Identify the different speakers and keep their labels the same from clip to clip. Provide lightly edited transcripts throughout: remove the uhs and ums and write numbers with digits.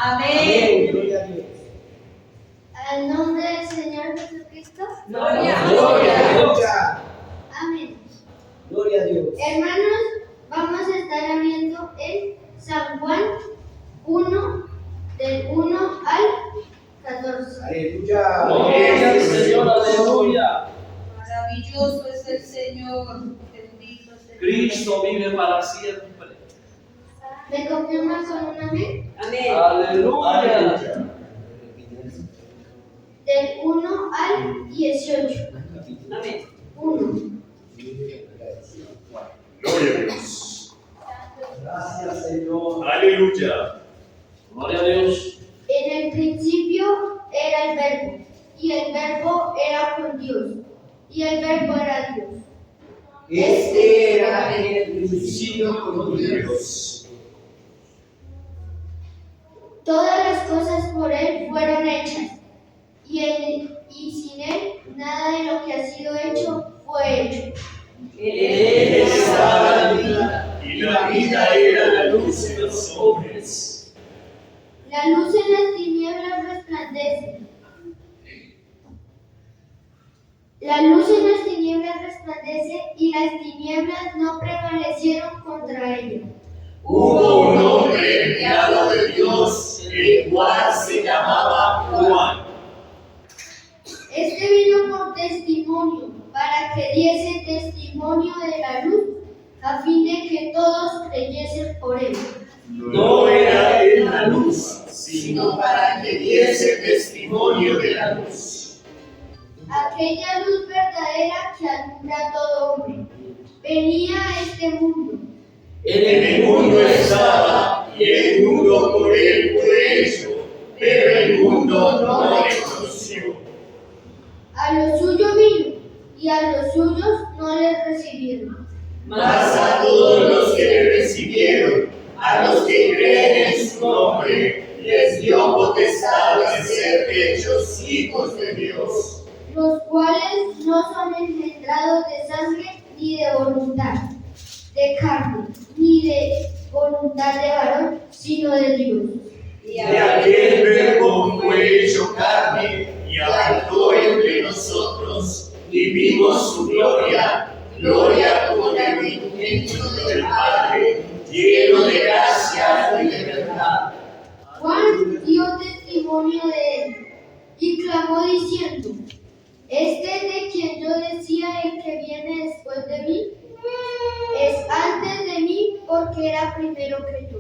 Speaker 1: Amén.
Speaker 2: Gloria a Dios.
Speaker 3: Al nombre del Señor Jesucristo.
Speaker 1: Gloria.
Speaker 2: Aleluya.
Speaker 3: Amén.
Speaker 2: Gloria a Dios.
Speaker 3: Hermanos, vamos a estar abriendo en San Juan 1, del 1 al 14.
Speaker 2: Aleluya.
Speaker 1: Gloria
Speaker 4: al Señor, aleluya.
Speaker 1: Maravilloso es el Señor. Bendito es el
Speaker 4: Cristo vive para siempre.
Speaker 3: ¿Me confirman con un amén?
Speaker 1: Amén.
Speaker 4: Aleluya.
Speaker 3: Del 1 al 18.
Speaker 1: Amén.
Speaker 3: 1.
Speaker 5: Gloria a Dios.
Speaker 2: Gracias, Señor.
Speaker 5: Aleluya.
Speaker 4: Gloria a Dios.
Speaker 3: En el principio era el Verbo, y el Verbo era con Dios, y el Verbo era Dios.
Speaker 2: Este era en el principio con Dios.
Speaker 3: Todas las cosas por Él fueron hechas, y sin Él nada de lo que ha sido hecho fue hecho.
Speaker 4: Él estaba la vida, y la vida era la luz de los hombres.
Speaker 3: La luz en las tinieblas resplandece. La luz en las tinieblas resplandece, y las tinieblas no prevalecieron contra ella.
Speaker 4: Hubo un hombre enviado de Dios, el cual se llamaba Juan.
Speaker 3: Este vino por testimonio, para que diese testimonio de la luz, a fin de que todos creyesen por él.
Speaker 4: No era él la luz, sino para que diese testimonio de la luz.
Speaker 3: Aquella luz verdadera que alumbra a todo hombre, venía a este mundo.
Speaker 4: En el mundo estaba, y el mundo por él fue hecho, pero el mundo no le conoció.
Speaker 3: A lo suyo vino, y a los suyos no le recibieron.
Speaker 4: Mas a todos los que le recibieron, a los que creen en su nombre, les dio potestad de ser hechos hijos de Dios.
Speaker 3: Los cuales no son engendrados de sangre, ni de voluntad de carne, ni de voluntad de varón, sino de Dios.
Speaker 4: Y aquel verbo fue hecho carne y habitó entre nosotros, y vimos su gloria, gloria como del unigénito del Padre, lleno de gracia y de verdad.
Speaker 3: Juan dio testimonio de él, y clamó diciendo: Este de quien yo decía, el que viene después de mí, es antes de mí, porque era primero que yo.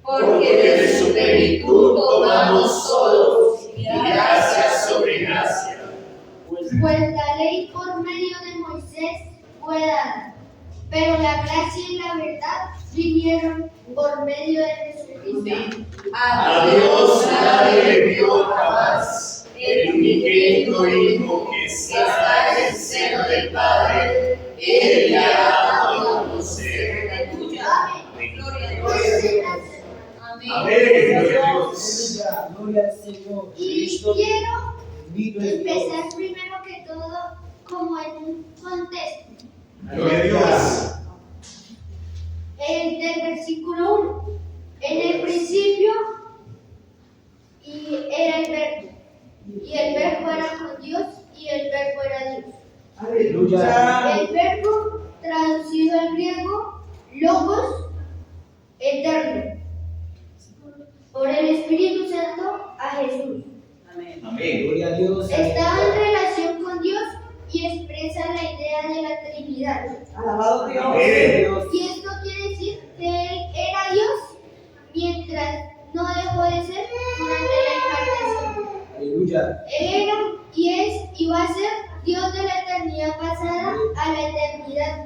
Speaker 4: Porque de su plenitud tomamos todos, y gracia sobre gracia.
Speaker 3: Pues la ley por medio de Moisés fue dada, pero la gracia y la verdad vinieron por medio de Jesucristo.
Speaker 4: A Dios nadie le vio jamás, el unigénito Hijo que está en el seno del Padre, Él le ha dado a conocer.
Speaker 3: Amén.
Speaker 1: Gloria a Dios.
Speaker 3: Amén.
Speaker 4: Amén, gloria a Dios.
Speaker 2: Aleluya. Gloria al Señor.
Speaker 3: Y quiero
Speaker 2: Bendito es Dios.
Speaker 3: empezar primero que todo como en un contexto.
Speaker 5: Gloria a Dios.
Speaker 3: Del versículo 1. En el principio y era el verbo, y el verbo era con Dios, y el verbo era Dios.
Speaker 2: Aleluya.
Speaker 3: El verbo, traducido al griego, logos, eterno, por el Espíritu Santo a Jesús.
Speaker 1: Amén.
Speaker 4: Amén.
Speaker 2: Gloria a Dios.
Speaker 3: Estaba en relación con Dios y expresa la idea de la Trinidad.
Speaker 2: Alabado Dios.
Speaker 5: Amén.
Speaker 3: Y esto quiere decir que Él era Dios mientras no dejó de ser durante la encarnación.
Speaker 2: Aleluya.
Speaker 3: Él era y es y va a ser Dios de la eternidad pasada a la eternidad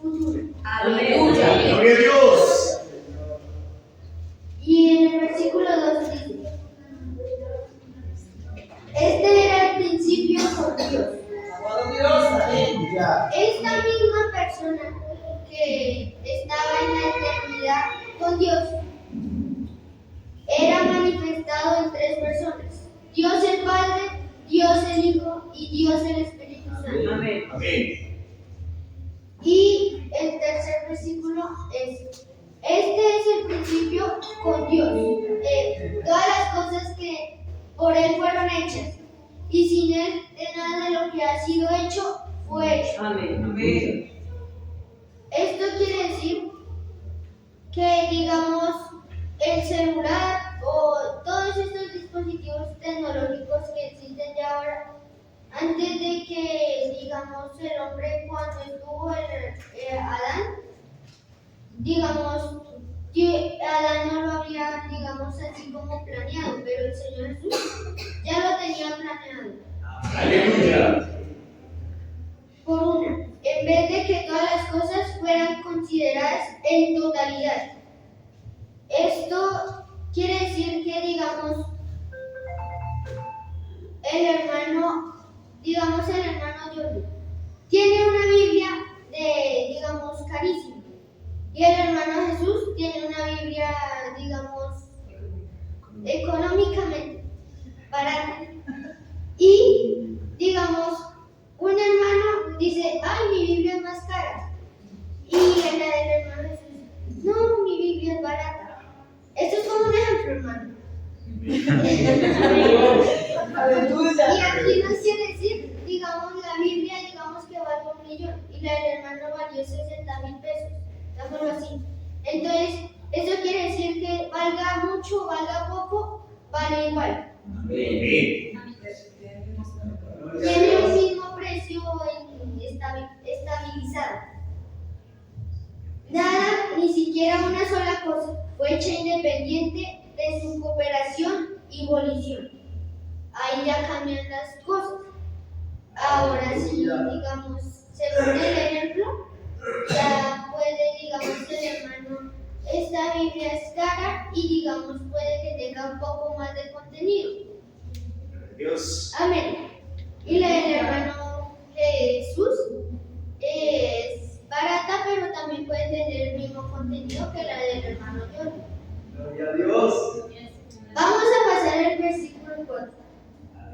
Speaker 3: futura.
Speaker 1: Aleluya.
Speaker 5: Gloria a Dios.
Speaker 3: Y en el versículo 2 dice: Este era el principio con Dios.
Speaker 2: Aleluya.
Speaker 3: Esta misma persona que estaba en la eternidad con Dios era manifestado en tres personas: Dios el Padre, Dios el Hijo y Dios el Espíritu Santo.
Speaker 1: Amén.
Speaker 5: Amén.
Speaker 3: Y el tercer versículo es: Este es el principio con Dios. Todas las cosas que por Él fueron hechas, y sin Él de nada de lo que ha sido hecho fue hecho.
Speaker 1: Amén.
Speaker 3: Esto quiere decir que, digamos, el celular o todos estos dispositivos tecnológicos que existen ya ahora, antes de que, digamos, el hombre, cuando estuvo Adán, digamos, que Adán no lo había, digamos, así como planeado, pero el Señor Jesús ya lo tenía planeado.
Speaker 4: Aleluya.
Speaker 3: Por una, en vez de que todas las cosas fueran consideradas en totalidad. Esto quiere decir que, digamos, el hermano Jordi tiene una Biblia digamos, carísima. Y el hermano Jesús tiene una Biblia, digamos, económicamente barata. Y, digamos, un hermano dice, ay, mi Biblia es más cara. Y el hermano Jesús, no, mi Biblia es barata. Esto es como un ejemplo, hermano. Y aquí nos quiere decir, digamos, la Biblia, digamos que vale 1 millón y la del hermano valió 60,000 pesos, digámoslo así. Entonces, eso quiere decir que valga mucho, valga poco, vale igual.
Speaker 4: Amén.
Speaker 3: Tiene el mismo precio estabilizado. Nada, ni siquiera una sola cosa, fue hecha independiente de su cooperación y volición. Ahí ya cambian las cosas. Ahora sí, digamos, según el ejemplo, ya puede, digamos, el hermano, esta Biblia es cara y, digamos, puede que tenga un poco más de contenido.
Speaker 4: Dios.
Speaker 3: Amén. Y la del hermano Jesús es barata, pero también puede tener el mismo contenido que la del hermano Jordi.
Speaker 2: Gloria a Dios.
Speaker 3: Vamos a pasar al versículo 4.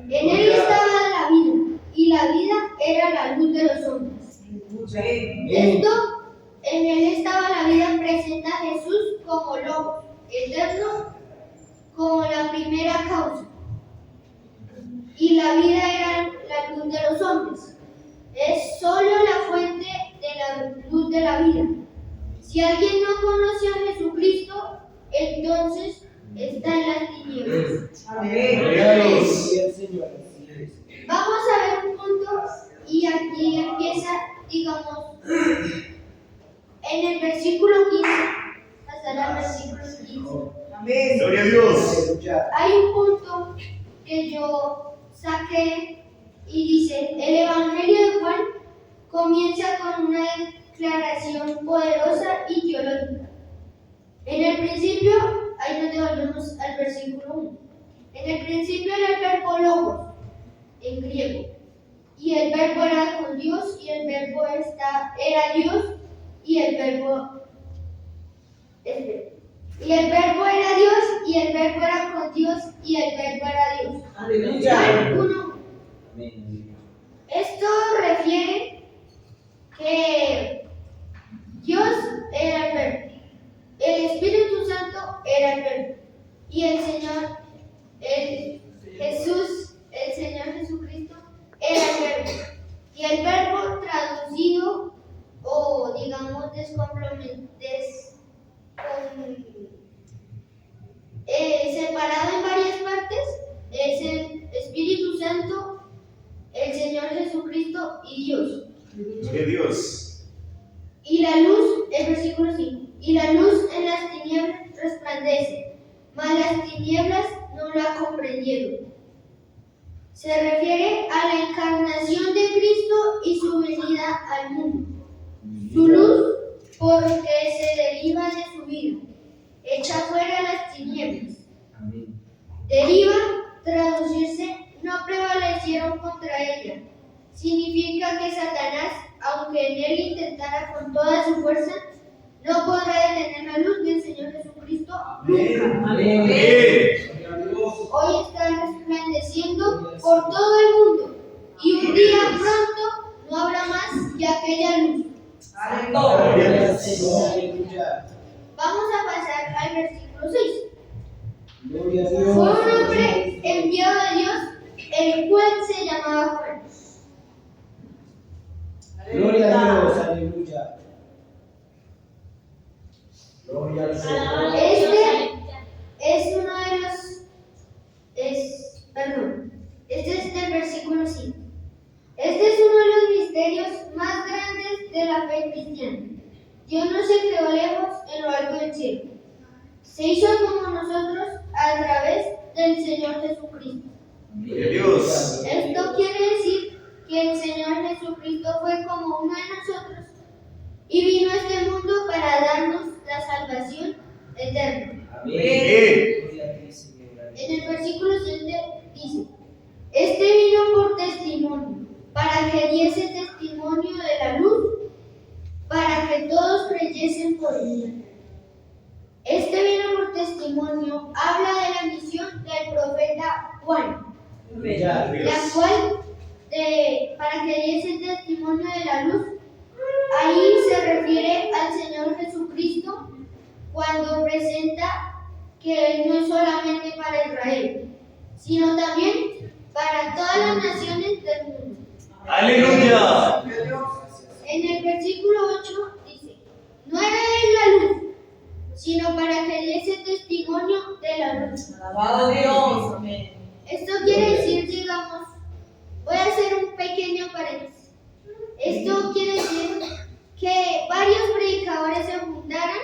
Speaker 3: En él estaba la vida, y la vida era la luz de los hombres. Esto, en él estaba la vida, presenta a Jesús como Logos eterno, como la primera causa. Y la vida era la luz de los hombres. Es solo la fuente de la luz de la vida. Si alguien no conoce a Jesucristo, entonces está en las tinieblas.
Speaker 4: Gloria a Dios.
Speaker 2: Sí, el Señor, así es.
Speaker 3: Vamos a ver un punto y aquí empieza, digamos, en el versículo 15, hasta el versículo 15.
Speaker 4: Gloria a Dios.
Speaker 2: Aleluya.
Speaker 3: Hay un punto que yo saqué y dice, el Evangelio de Juan comienza con una declaración poderosa y teológica. En el principio, ahí nos devolvemos al versículo 1. En el principio era el verbo logos, en griego. Y el verbo era con Dios, y el verbo era Dios, y el verbo era Dios, y el verbo era con Dios, y el verbo era Dios.
Speaker 1: Aleluya.
Speaker 3: Uno. Esto refiere que Dios era el verbo, el Espíritu Santo era el verbo, y el Señor, el Señor Jesucristo era el verbo. Y el verbo traducido o, digamos, separado en varias partes es el Espíritu Santo, el Señor Jesucristo y Dios.
Speaker 4: Gloria a Dios.
Speaker 3: Y la luz, el versículo 5, y la luz en las tinieblas resplandece, mas las tinieblas no la comprendieron. Se refiere a la encarnación de Cristo y su venida al mundo. Su luz, porque se deriva de su vida, echa fuera las tinieblas. Deriva, traducirse, no prevalecieron contra ella. Significa que Satanás, aunque en él intentara con toda su fuerza, no podrá detener la luz del Señor Jesucristo nunca.
Speaker 4: Amén.
Speaker 3: Hoy está resplandeciendo por todo el mundo y un día pronto no habrá más que aquella luz.
Speaker 2: Gloria al Señor, aleluya.
Speaker 3: Vamos a pasar al versículo 6.
Speaker 2: Gloria a
Speaker 3: Fue
Speaker 2: Dios.
Speaker 3: un hombre enviado de Dios, el cual se llamaba Juan.
Speaker 2: Gloria a Dios. Aleluya. Gloria al Señor.
Speaker 3: Este es del versículo 5. Este es uno de los misterios más grandes de la fe cristiana. Dios no se quedó lejos en lo alto del cielo. Se hizo como nosotros a través del Señor Jesucristo.
Speaker 5: Gloria a Dios.
Speaker 3: Esto quiere decir que el Señor Jesucristo fue como uno de nosotros y vino a este mundo para darnos la salvación eterna.
Speaker 5: Amén.
Speaker 2: Gloria a ti, Señor.
Speaker 3: En el versículo 7 dice: Este vino por testimonio, para que diese testimonio de la luz, para que todos creyesen por él. Este vino por testimonio habla de la misión del profeta Juan,
Speaker 2: Gloria a Dios.
Speaker 3: la cual, para que diese testimonio de la luz, ahí se refiere al Señor Jesucristo cuando presenta que Él no es solamente para Israel, sino también para todas las naciones del mundo.
Speaker 5: Aleluya.
Speaker 3: En el versículo 8 dice: No era Él la luz, sino para que diese testimonio de la luz.
Speaker 1: Alabado Dios. Amén.
Speaker 3: Esto quiere decir, digamos, voy a hacer un pequeño paréntesis. Esto quiere decir que varios predicadores se juntaran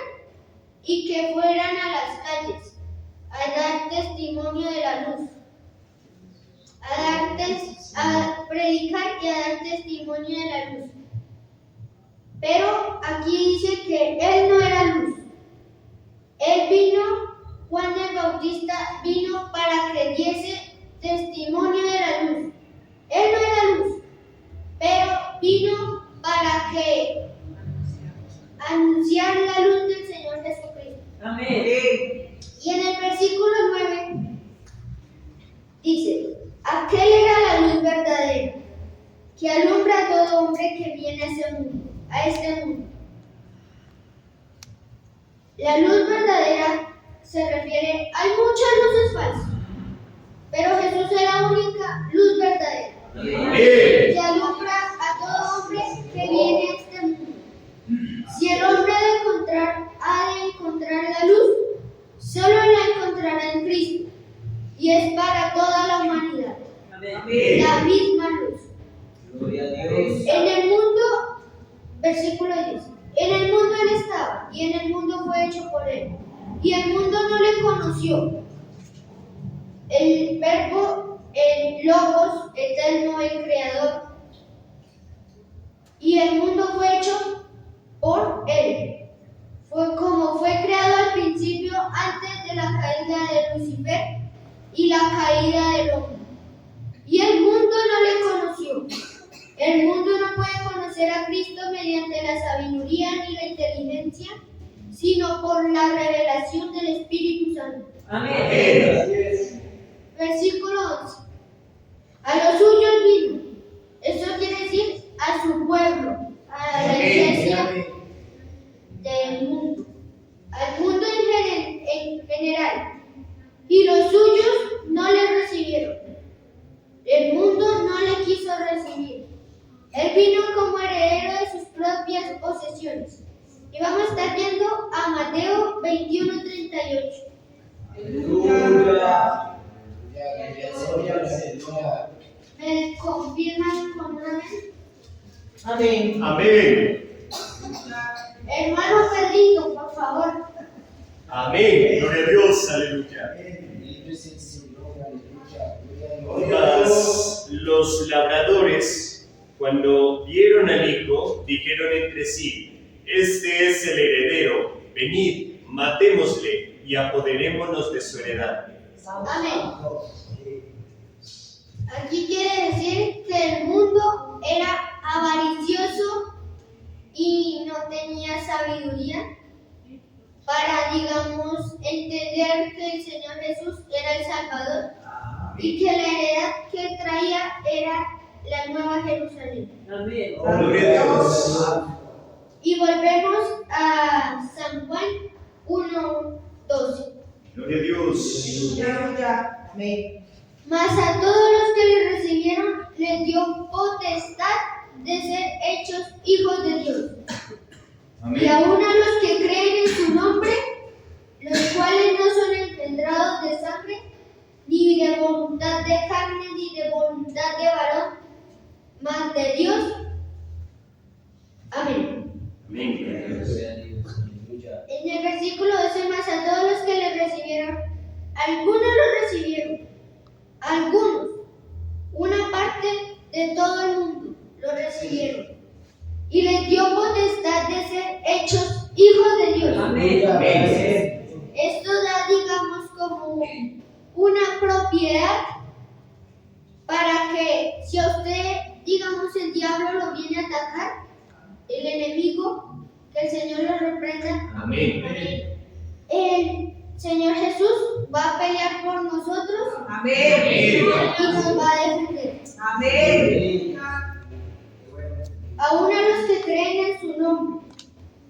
Speaker 3: y que fueran a las calles a dar testimonio de la luz, a predicar y a dar testimonio de la luz. Pero aquí dice que Él no era luz. Él vino, Juan el Bautista vino para que diese testimonio de la luz. Él no era luz, pero vino para que anunciar la luz del Señor Jesucristo.
Speaker 1: Amén.
Speaker 3: Y en el versículo 9 dice: Aquel era la luz verdadera, que alumbra a todo hombre que viene a este mundo. La luz verdadera se refiere, hay muchas luces falsas, pero Jesús es la única luz verdadera,
Speaker 5: Amén.
Speaker 3: que alumbra a todo hombre que viene a este mundo. Si el hombre ha de encontrar la luz, solo la encontrará en Cristo, y es para toda la humanidad,
Speaker 1: Amén.
Speaker 3: la misma luz.
Speaker 2: Gloria a Dios.
Speaker 3: En el mundo, versículo 10, en el mundo Él estaba, y en el mundo fue hecho por Él, y el mundo no le conoció. El verbo, el logos, eterno, el creador, y el mundo fue hecho por Él. Fue creado al principio, antes de la caída de Lucifer y la caída del hombre. Y el mundo no le conoció. El mundo no puede conocer a Cristo mediante la sabiduría ni la inteligencia, sino por la revelación del Espíritu Santo.
Speaker 1: Amén.
Speaker 3: Versículo 11. A los suyos vino. Eso quiere decir a su pueblo, a la iglesia del mundo, al mundo en general. Y los suyos no le recibieron. El mundo no le quiso recibir. Él vino como heredero de sus propias posesiones. Y vamos a estar viendo a Mateo 21:38.
Speaker 2: Aleluya. Gloria al Señor.
Speaker 3: ¿Me confirman con un amén?
Speaker 1: Amén.
Speaker 5: Amén.
Speaker 3: Hermano Pedrito, por favor.
Speaker 5: Amén. Gloria a Dios. Aleluya.
Speaker 2: Bendito es el Señor. Aleluya. Gloria a
Speaker 5: Oigas,
Speaker 2: Dios.
Speaker 5: los labradores, cuando vieron al hijo, dijeron entre sí: Este es el heredero. Venid, matémosle y apoderémonos de su heredad.
Speaker 3: Amén. Aquí quiere decir que el mundo era avaricioso y no tenía sabiduría para, digamos, entender que el Señor Jesús era el Salvador y que la heredad que traía era la Nueva Jerusalén.
Speaker 1: Amén.
Speaker 5: Gloria a Dios.
Speaker 3: Y volvemos a San Juan 1:12.
Speaker 5: Gloria a Dios.
Speaker 1: Aleluya. Amén.
Speaker 3: Mas a todos los que le recibieron les dio potestad de ser hechos hijos de Dios. Y aún a los que creen en su nombre, los cuales no son engendrados de sangre, ni de voluntad de carne, ni de voluntad de varón, mas de Dios. Amén.
Speaker 5: Amén.
Speaker 2: Aleluya.
Speaker 3: En el versículo 12, más a todos los que le recibieron, algunos lo recibieron, algunos, una parte de todo el mundo lo recibieron, y les dio potestad de ser hechos hijos de Dios.
Speaker 2: Amén.
Speaker 3: Esto da, digamos, como una propiedad para que si a usted, digamos, el diablo lo viene a atacar, el enemigo, que el Señor lo reprenda.
Speaker 5: Amén.
Speaker 3: El Señor Jesús va a pelear por nosotros
Speaker 1: Amén.
Speaker 3: y nos va a defender.
Speaker 1: Amén.
Speaker 3: Aún a los que creen en su nombre,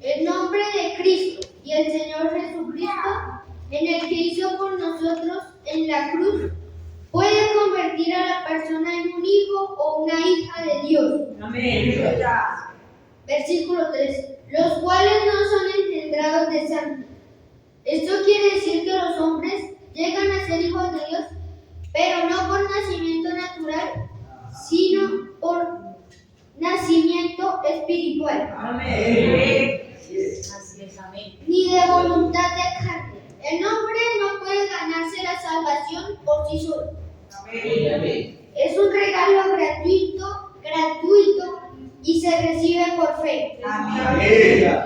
Speaker 3: el nombre de Cristo y el Señor Jesucristo, en el que hizo por nosotros en la cruz, puede convertir a la persona en un hijo o una hija de Dios.
Speaker 1: Amén.
Speaker 3: Versículo 3. Los cuales no son engendrados de sangre. Esto quiere decir que los hombres llegan a ser hijos de Dios, pero no por nacimiento natural, sino por nacimiento espiritual,
Speaker 1: Amén. Así es, amén.
Speaker 3: ni de voluntad de carne. El hombre no puede ganarse la salvación por sí solo.
Speaker 1: Amén.
Speaker 3: Es un regalo gratuito y se recibe por fe.
Speaker 1: Amén.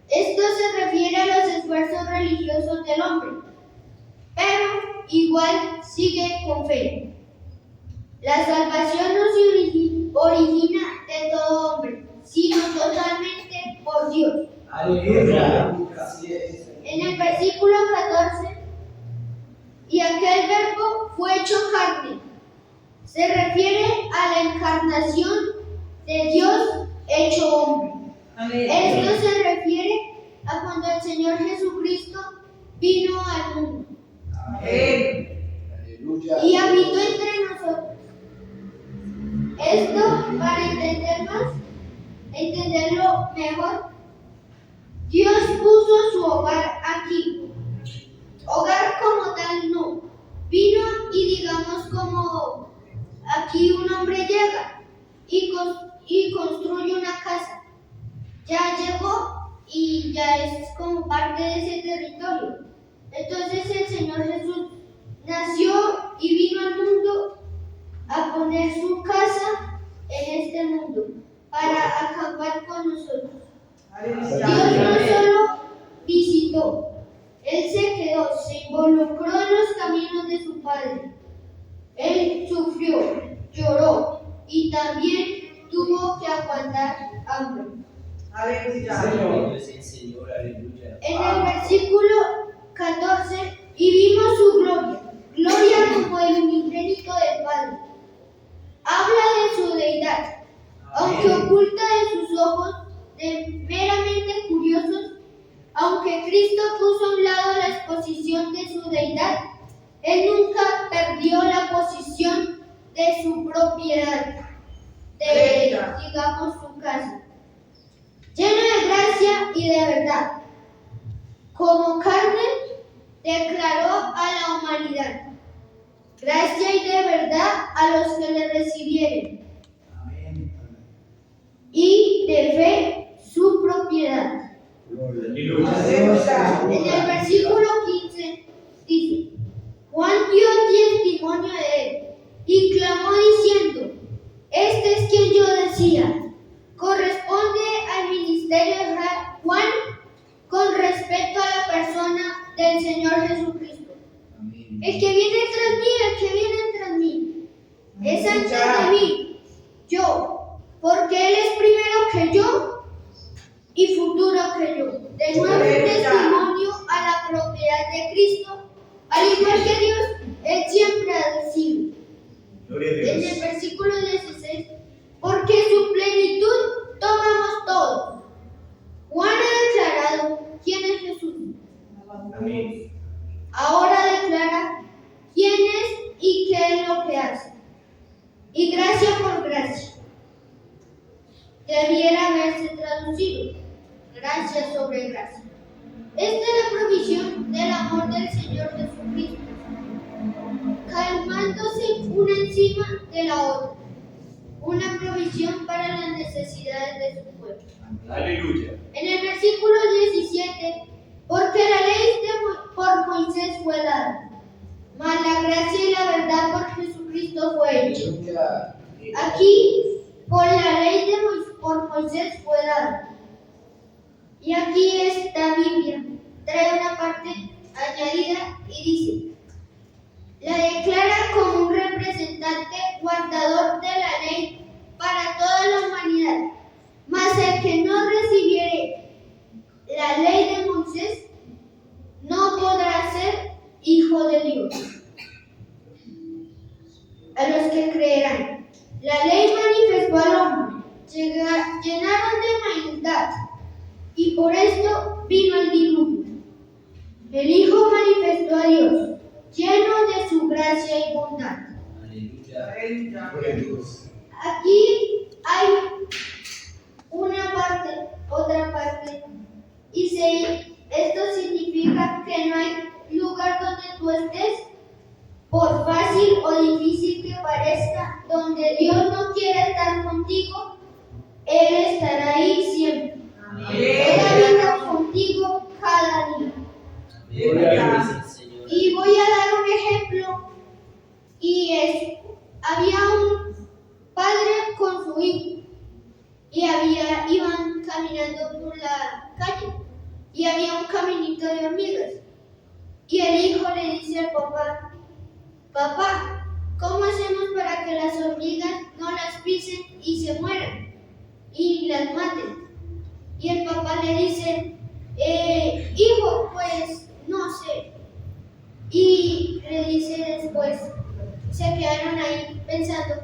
Speaker 3: Esto se refiere a los esfuerzos religiosos del hombre, pero igual sigue con fe. La salvación no se origina de todo hombre, sino totalmente por Dios.
Speaker 2: Aleluya. Así es.
Speaker 3: En el versículo 14, y aquel verbo fue hecho carne, se refiere a la encarnación de Dios hecho hombre. Esto se refiere a cuando el Señor Jesucristo vino al mundo
Speaker 2: Aleluya.
Speaker 3: y habitó entre nosotros. Esto, para entenderlo mejor, Dios puso su hogar aquí. Hogar como tal no. Vino y digamos como aquí un hombre llega y construye una casa. Ya llegó y ya es como parte de ese territorio. Entonces el Señor Jesús nació y vino al mundo a poner su casa en este mundo para acampar con nosotros. Dios no solo visitó, Él se quedó, se involucró en los caminos de su Padre. Él sufrió, lloró y también tuvo que aguantar hambre.
Speaker 2: Señor es el Señor. Aleluya.
Speaker 3: En el versículo 14, y vimos su gloria como el unigénito del Padre. Habla de su deidad, aunque oculta de sus ojos de meramente curiosos. Aunque Cristo puso a un lado la exposición de su deidad, Él nunca perdió la posición de su propiedad, de, digamos, su casa. Lleno de gracia y de verdad, como carne, declaró a la humanidad. Gracia y de verdad a los que le recibieren.
Speaker 2: Amén.
Speaker 3: Y de fe su propiedad.
Speaker 5: Aleluya.
Speaker 3: En el versículo 15 dice: Juan dio testimonio de él y clamó diciendo: Este es quien yo decía. Corresponde al ministerio de Juan con respecto a la persona del Señor Jesucristo.
Speaker 2: Amén.
Speaker 3: El que viene tras mí, es antes de mí, yo, porque Él es primero que yo y futuro que yo. De nuevo un testimonio a la propiedad de Cristo, al igual que Dios, Él siempre ha sido.
Speaker 5: Gloria a
Speaker 3: En
Speaker 5: Dios.
Speaker 3: el versículo 16, porque su plenitud tomamos todo. Juan ha declarado quién es Jesús. y gracia por gracia. Debiera haberse traducido gracia sobre gracia. Esta es la provisión del amor del Señor Jesucristo, calmándose una encima de la otra, una provisión para las necesidades de su pueblo.
Speaker 5: Aleluya.
Speaker 3: En el versículo 17, porque la ley por Moisés fue dada, mas la gracia y la verdad por Jesucristo fue hecha.
Speaker 2: Aleluya.
Speaker 3: Aquí, por la ley por Moisés fue dada. Y aquí esta Biblia trae una parte añadida y dice, la declara como un representante guardador de la ley para toda la humanidad. Mas el que no recibiere la ley de Moisés no podrá ser hijo de Dios. A los que creerán, la ley manifestó al hombre, llenaron de maldad, y por esto vino el diluvio. El Hijo manifestó a Dios, lleno de su gracia y bondad.
Speaker 2: Aleluya. Gloria a Dios.
Speaker 3: Aquí hay una parte, otra parte, y esto significa que no hay lugar donde tú estés, por fácil o difícil que parezca, donde Dios no quiere estar contigo, Él estará ahí siempre. Él habita contigo cada día.
Speaker 2: Gloria a Dios, Señor.
Speaker 3: Y voy a dar un ejemplo, y había un padre con su hijo, y iban caminando por la calle, y había un caminito de hormigas, y el hijo le dice al papá, papá, ¿cómo hacemos para que las hormigas no las pisen y se mueran y las maten? Y el papá le dice, hijo, pues no sé. Y le dice después, se quedaron ahí pensando,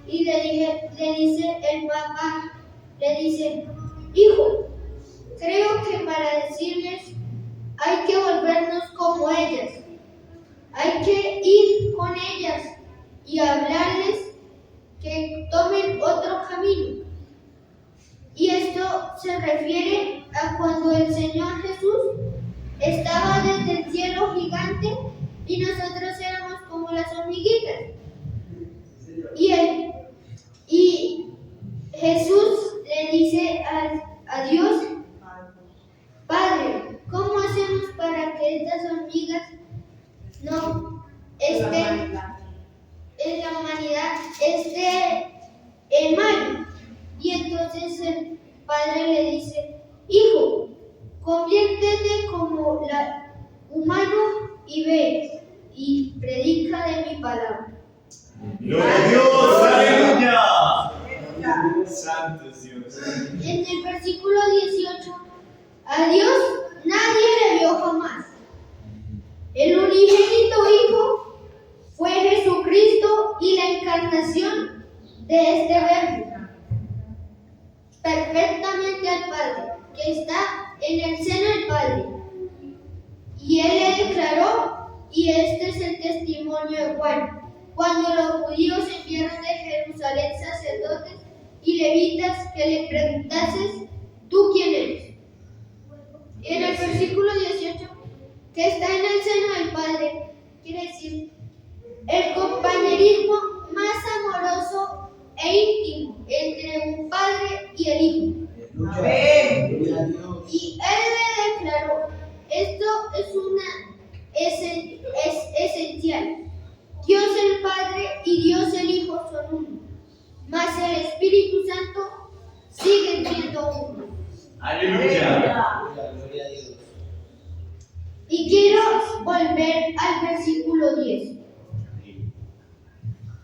Speaker 3: y le dice el papá, le dice, hijo, creo que para decirles hay que volvernos como ellas, hay que ir con ellas y hablarles que tomen otro camino. Y esto se refiere a cuando el Señor Jesús estaba desde el cielo gigante y nosotros éramos como las hormiguitas. Y Jesús le dice a Dios, Padre, ¿cómo hacemos para que estas hormigas no estén en la humanidad, esté en mal? Y entonces el Padre le dice, hijo, conviértete como humano y ve y predica de mi palabra.
Speaker 5: Gloria a Dios, aleluya. Santo es Dios.
Speaker 3: En el versículo 18, a Dios nadie le vio jamás. El unigénito Hijo fue Jesucristo y la encarnación de este Verbo, perfectamente al Padre, que está en el seno del Padre. Y Él le declaró, y este es el testimonio de Juan, cuando los judíos enviaron de Jerusalén sacerdotes y levitas que le preguntases, ¿tú quién eres? Y en el versículo 18, que está en el seno del Padre, quiere decir el compañerismo más amoroso e íntimo entre un padre y el hijo.
Speaker 2: Gloria a Dios.
Speaker 3: Y Él le declaró, esto es esencial. Dios el Padre y Dios el Hijo son uno, mas el Espíritu Santo sigue siendo uno.
Speaker 5: Aleluya.
Speaker 2: Gloria a Dios.
Speaker 3: Y quiero volver al versículo 10.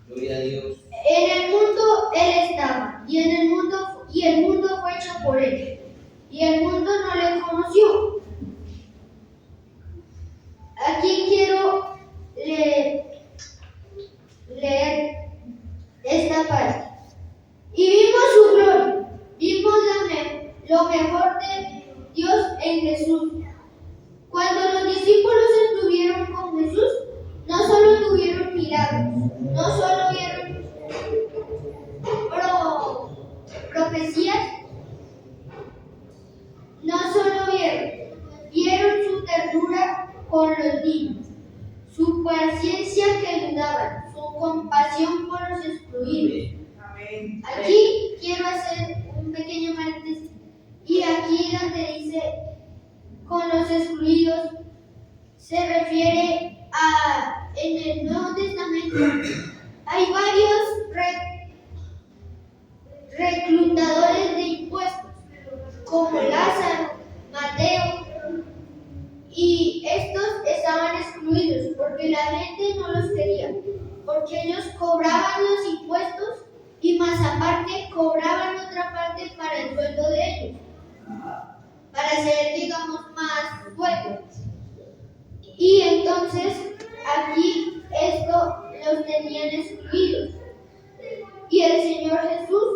Speaker 2: Gloria a Dios.
Speaker 3: En el mundo Él estaba, y el mundo fue hecho por Él, y el mundo no le conoció. Aquí quiero leer esta parte. Y vimos su gloria, vimos lo mejor de Dios en Jesús. Cuando los discípulos estuvieron con Jesús, no solo tuvieron milagros, no solo vieron ayudaban, su compasión por los excluidos.
Speaker 1: Amén.
Speaker 3: Aquí quiero hacer un pequeño paréntesis. Y aquí donde dice con los excluidos se refiere a, en el Nuevo Testamento hay varios reclutadores de impuestos, como Lázaro, Mateo, y estos estaban excluidos porque la gente no los quería, porque ellos cobraban los impuestos y más aparte cobraban otra parte para el sueldo de ellos, para ser, digamos, más buenos. Y entonces aquí esto los tenían excluidos. Y el Señor Jesús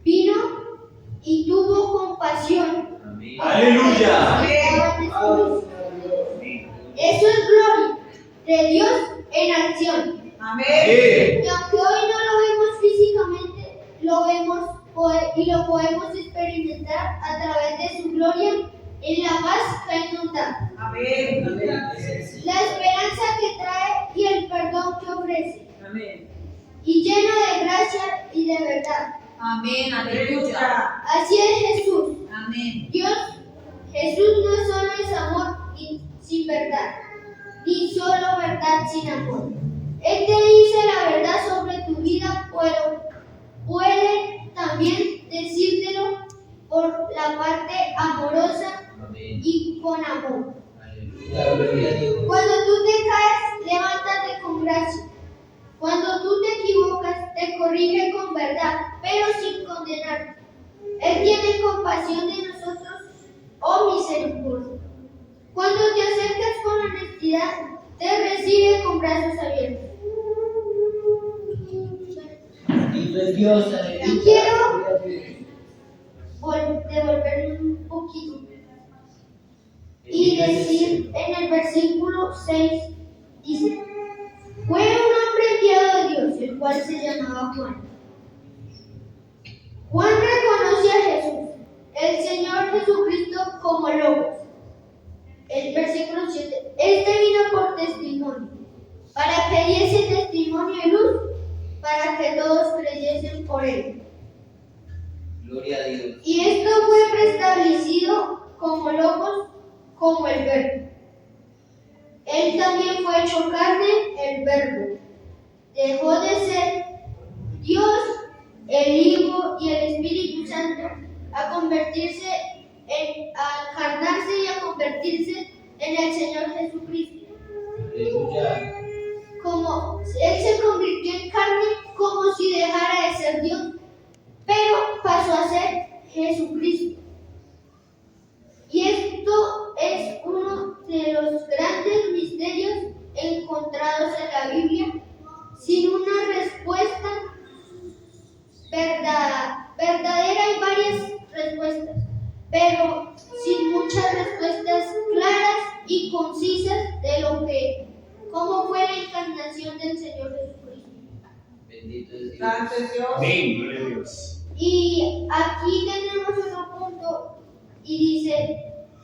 Speaker 3: vino y tuvo compasión.
Speaker 5: ¡Aleluya!
Speaker 3: Eso es gloria de Dios en acción.
Speaker 1: Amén.
Speaker 3: Y aunque hoy no lo vemos físicamente, lo vemos y lo podemos experimentar a través de su gloria en la paz que Él nos da,
Speaker 1: Amén.
Speaker 3: la esperanza que trae y el perdón que ofrece,
Speaker 1: Amén.
Speaker 3: y lleno de gracia y de verdad.
Speaker 1: Amén. Aleluya.
Speaker 3: Así es Jesús.
Speaker 1: Amén.
Speaker 3: Jesús no solo es amor sin verdad, ni solo verdad sin amor. Él te dice la verdad sobre tu vida, pero puede también decírtelo por la parte amorosa y con amor. Cuando tú te caes, levántate con gracia. Cuando tú te equivocas, te corrige con verdad, pero sin condenarte. Él tiene compasión de nosotros, oh misericordia. Cuando te acercas con honestidad, te recibe con brazos abiertos.
Speaker 2: Bendito es Dios, aleluya.
Speaker 3: Y quiero
Speaker 2: Gloria a Dios.
Speaker 3: devolverme un poquito y decir en el versículo 6, dice: fue un hombre enviado de Dios, el cual se llamaba Juan. Juan reconoció a Jesús, el Señor Jesucristo, como Logos. El versículo 7, este vino por testimonio, para que diese testimonio y luz, para que todos creyesen por él.
Speaker 2: Gloria a Dios.
Speaker 3: Y esto fue preestablecido como Logos, como el Verbo. Él también fue hecho carne, el Verbo. Dejó de ser Dios, el Hijo y el Espíritu Santo a convertirse a encarnarse y a convertirse en el Señor Jesucristo.
Speaker 2: Aleluya.
Speaker 3: Como Él se convirtió en carne, como si dejara de ser Dios, pero pasó a ser Jesucristo. Y esto es uno de los grandes misterios encontrados en la Biblia, sin una respuesta verdadera. Hay varias respuestas, pero sin muchas respuestas claras y concisas de cómo fue la encarnación del Señor Jesucristo.
Speaker 2: Bendito es Dios.
Speaker 1: Santo es Dios.
Speaker 5: Amén, gloria a Dios.
Speaker 3: Y aquí tenemos otro punto y dice: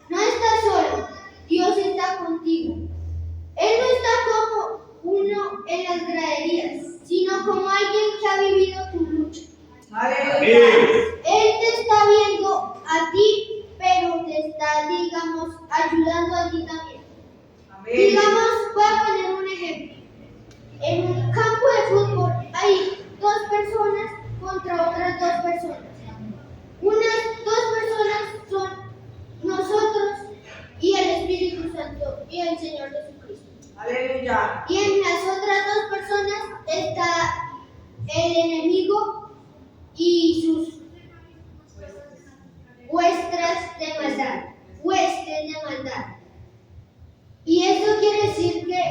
Speaker 3: no estás solo, Dios está contigo. Él no está como uno en las graderías, sino como alguien que ha vivido tu lucha.
Speaker 1: Aleluya.
Speaker 3: Él te está viendo a ti, pero te está, digamos, ayudando a ti también.
Speaker 1: Amén.
Speaker 3: Digamos, voy a poner un ejemplo. En un campo de fútbol hay dos personas contra otras dos personas. Unas dos personas son nosotros y el Espíritu Santo y el Señor Jesucristo.
Speaker 1: Aleluya.
Speaker 3: Y en las otras dos personas está el enemigo y sus huestes de maldad. Y esto quiere decir que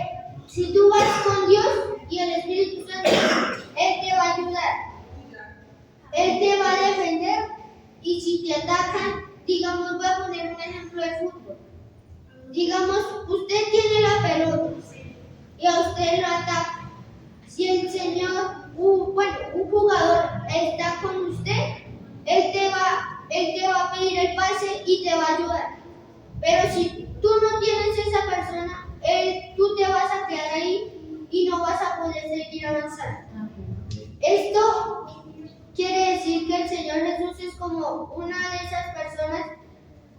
Speaker 3: si tú vas con Dios y el Espíritu Santo, Él te va a ayudar. Él te va a defender, y si te atacan, digamos, voy a poner un ejemplo de fútbol. Digamos, usted tiene la pelota y a usted lo ataca. Si el Señor, un jugador está con usted, Él te va a pedir el pase y te va a ayudar. Pero si tú no tienes esa persona, tú te vas a quedar ahí y no vas a poder seguir avanzando. Esto quiere decir que el Señor Jesús es como una de esas personas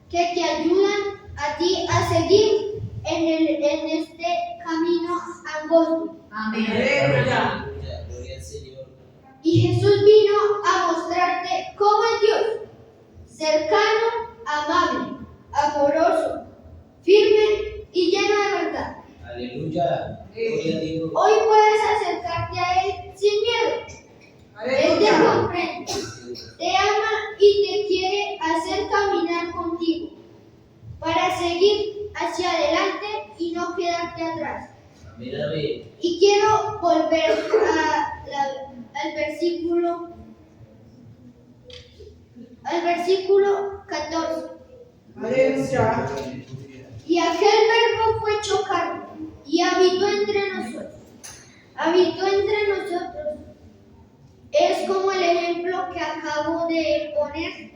Speaker 3: que te ayudan a ti a seguir en este camino angosto.
Speaker 1: Amén.
Speaker 2: Aleluya. Gloria al Señor.
Speaker 3: Y Jesús vino a mostrarte cómo es Dios, cercano, amable, amoroso, firme y lleno de verdad.
Speaker 2: Aleluya. Gloria a Dios.
Speaker 3: Hoy puedes acercarte a Él sin miedo. Él te comprende, te ama y te quiere hacer caminar contigo para seguir hacia adelante y no quedarte atrás.
Speaker 2: Amén, amén.
Speaker 3: Y quiero volver al versículo 14.
Speaker 1: Aleluya.
Speaker 3: Y aquel verbo fue hecho carne y habitó entre nosotros. Habitó entre nosotros. Es como el ejemplo que acabo de poner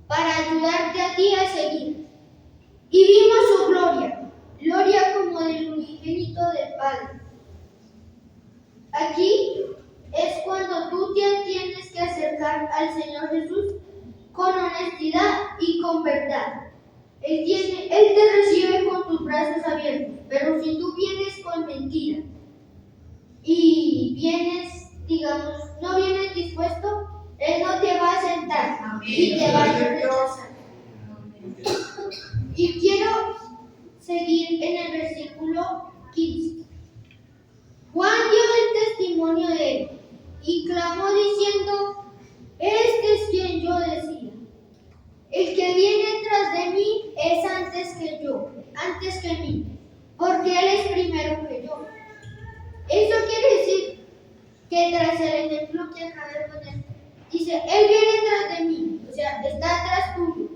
Speaker 3: para ayudarte a ti a seguir. Y vimos su gloria, gloria como del unigénito del Padre. Aquí es cuando tú te tienes que acercar al Señor Jesús con honestidad y con verdad. Él te recibe con tus brazos abiertos, pero si tú vienes con mentira y vienes, digamos, no vienes dispuesto, Él no te va a sentar y te va a rechazar. Y quiero seguir en el versículo 15. Juan dio el testimonio de él y clamó diciendo: este es quien yo decía. El que viene tras de mí es antes que mí, porque él es primero que yo. Eso quiere decir que tras el ejemplo que acabo de poner, dice: él viene tras de mí, o sea, está atrás tuyo,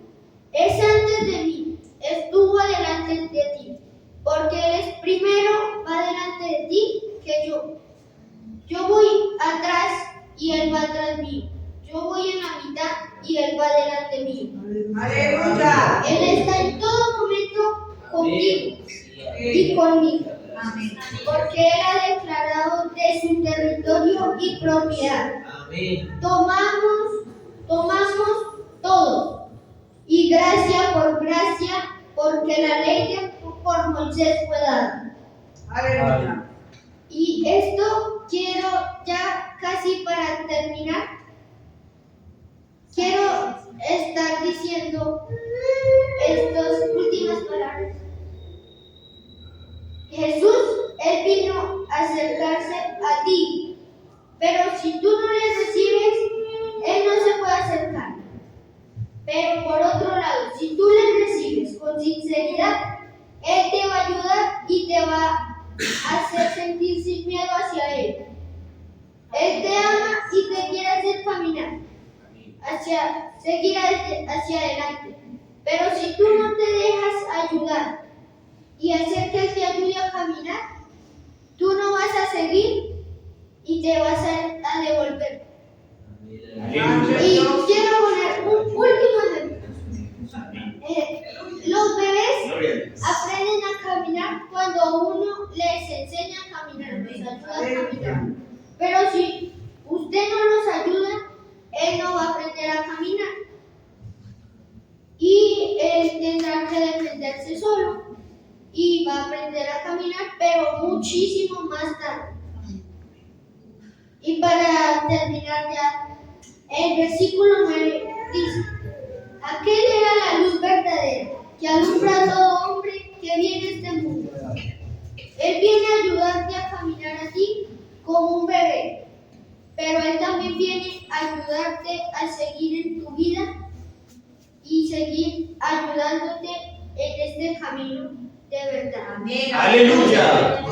Speaker 3: es antes de mí, estuvo delante de ti, porque él es primero, va delante de ti que yo. Yo voy atrás y él va atrás mío. Yo voy en la mitad y él va delante mío.
Speaker 1: Aleluya.
Speaker 3: Él está en todo momento contigo y conmigo.
Speaker 1: Amén.
Speaker 3: Porque él ha declarado de su territorio y propiedad.
Speaker 2: Amén.
Speaker 3: Tomamos todo. Y gracia por gracia, porque la ley por Moisés fue dada.
Speaker 1: Aleluya.
Speaker 3: Y esto quiero ya casi para terminar. Quiero estar diciendo estas últimas palabras. Jesús, Él vino a acercarse a ti, pero si tú no le recibes, Él no se puede acercar. Pero por otro lado, si tú le recibes con sinceridad, Él te va a ayudar y te va a hacer sentir sin miedo hacia Él. Él te ama y te quiere hacer caminar, seguir hacia adelante. Pero si tú no te dejas ayudar y hacer que Él te ayude a caminar, tú no vas a seguir y te vas a devolver.
Speaker 5: Aleluya.
Speaker 3: Y quiero poner un último ejemplo. Los bebés aprenden a caminar cuando uno les enseña a caminar, les ayuda a caminar. Pero si usted no los ayuda, él no va a aprender a caminar. Y él tendrá que defenderse solo y va a aprender a caminar, pero muchísimo más tarde. Y para terminar ya, el versículo 9 dice: aquel era la luz verdadera que alumbra a todo hombre que viene a este mundo. Él viene a ayudarte a caminar a ti como un bebé, pero Él también viene a ayudarte a seguir en tu vida y seguir ayudándote en este camino de verdad.
Speaker 1: Amén.
Speaker 5: Aleluya.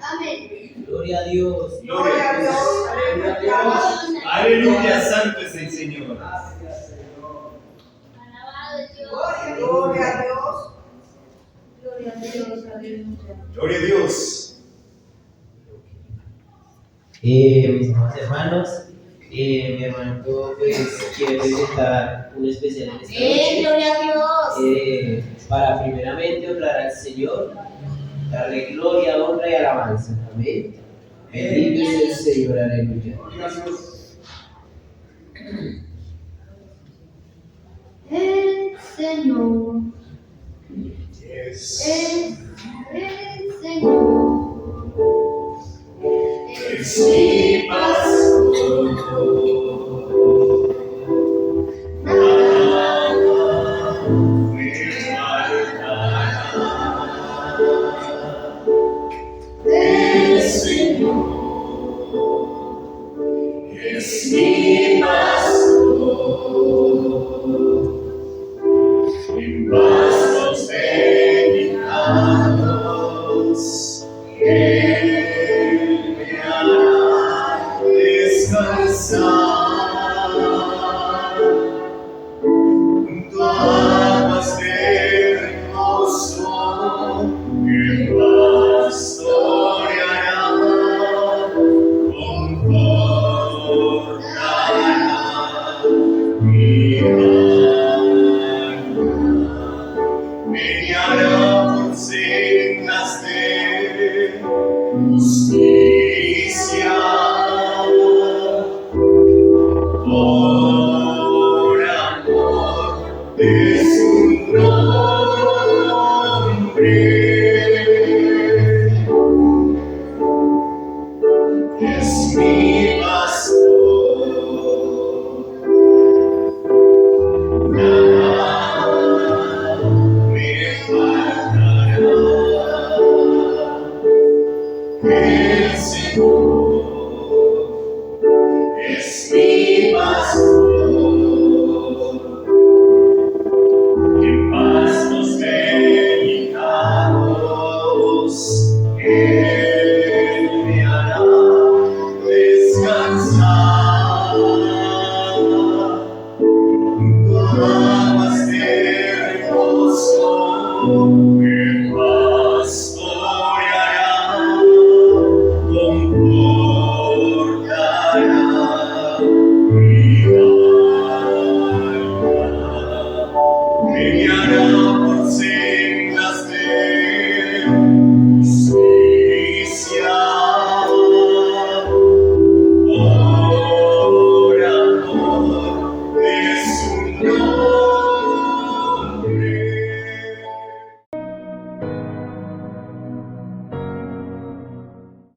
Speaker 3: Amén.
Speaker 2: Gloria a Dios.
Speaker 1: Gloria a Dios. Aleluya.
Speaker 5: Aleluya, santo es el Señor.
Speaker 3: Alabado Dios.
Speaker 1: Gloria a Dios. Gloria a Dios. Aleluya.
Speaker 5: Gloria a Dios.
Speaker 2: Mis hermanos, mi hermano pues quiere presentar un especial en esta noche.
Speaker 3: Gloria a Dios.
Speaker 2: Para primeramente honrar al Señor darle gloria, honra y alabanza. Amén. Bendito es el Señor, aleluya.
Speaker 3: El Señor
Speaker 4: Es
Speaker 3: el Señor
Speaker 4: mi pastor. Nada me faltará. El Señor es mi pastor. En pastos delicados, Él me hará descansar. Junto a aguas de reposo, me pastoreará, confortará mi alma. Me guiará por sendas de justicia, por amor de su nombre. Es mi pastor. Nada me faltará. El Señor